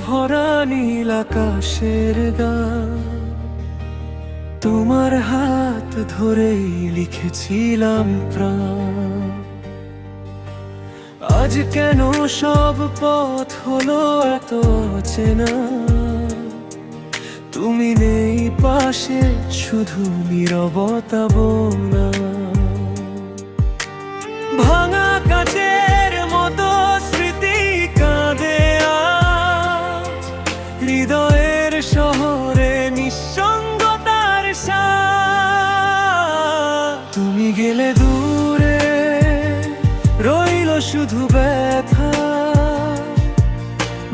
ভরা নীল আকাশের গান, তোমার হাত ধরেই লিখেছিলাম প্রাণ। আজ কেন সব পথ হলো এত চেনা, তুমি নেই পাশে, শুধু নীরবতা বোনা। ভাঙা কাচের মতো স্মৃতি কাঁদে আজ, হৃদয়ের শহরে নিঃসঙ্গতার সাথ। তুমি গেলে দূরে, রইল শুধু ব্যথা,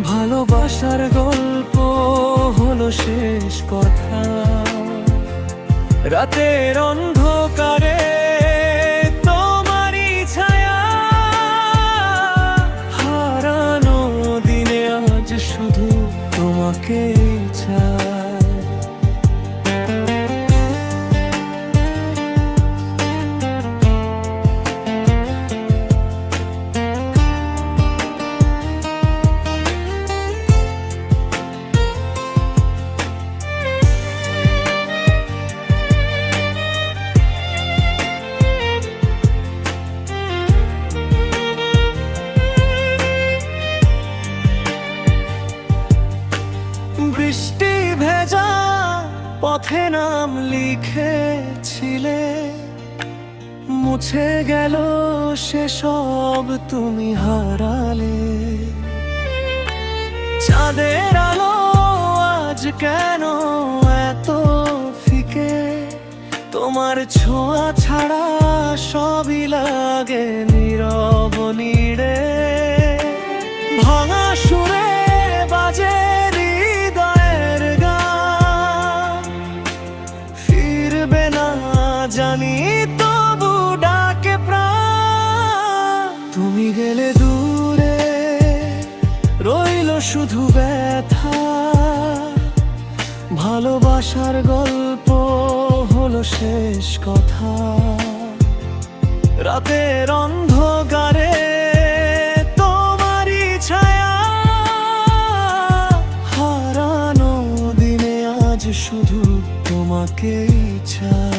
ভালোবাসার গল্প হলো শেষ কথা। রাতের অন্ধকারে তোমারই ছায়া, হারানো দিনে আজ শুধু তোমাকেই চাই। বৃষ্টি ভেজা পথে নাম লিখেছিলে, মুছে গেল সেসব তুমি হারালে। চাঁদের আলো আজ কেন এত ফিকে, তোমার ছোঁয়া ছাড়া সবই লাগে নীরব নীড়ে। ভাঙা সুরে বাজে হৃদয়ের গান, ফিরবে না জানি তবু ডাকে প্রাণ। তুমি গেলে দূরে, রইল শুধু ব্যথা, ভালোবাসার গল্প হলো শেষ কথা। রাতের অন্ধকারে তোমারই ছায়া, হারানো দিনে আজ শুধু তোমাকেই চাই।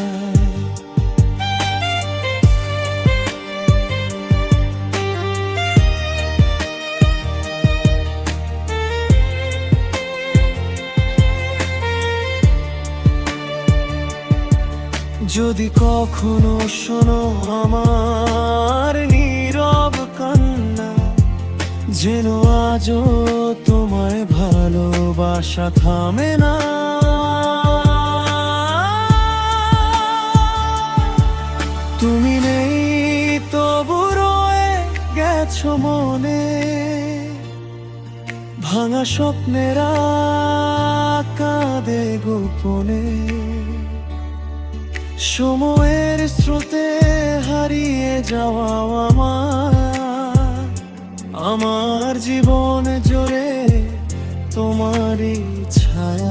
যদি কখনো শোনো আমার নীরব কান্না, যেন আজও তোমায় ভালোবাসা থামে না। তুমি নেই তবু রয়ে গেছো মনে, ভাঙা স্বপ্নেরা কাঁদে গোপনে। সময়ের স্রোতে হারিয়ে যাওয়া আমার জীবন জুড়ে তোমারই ছায়া।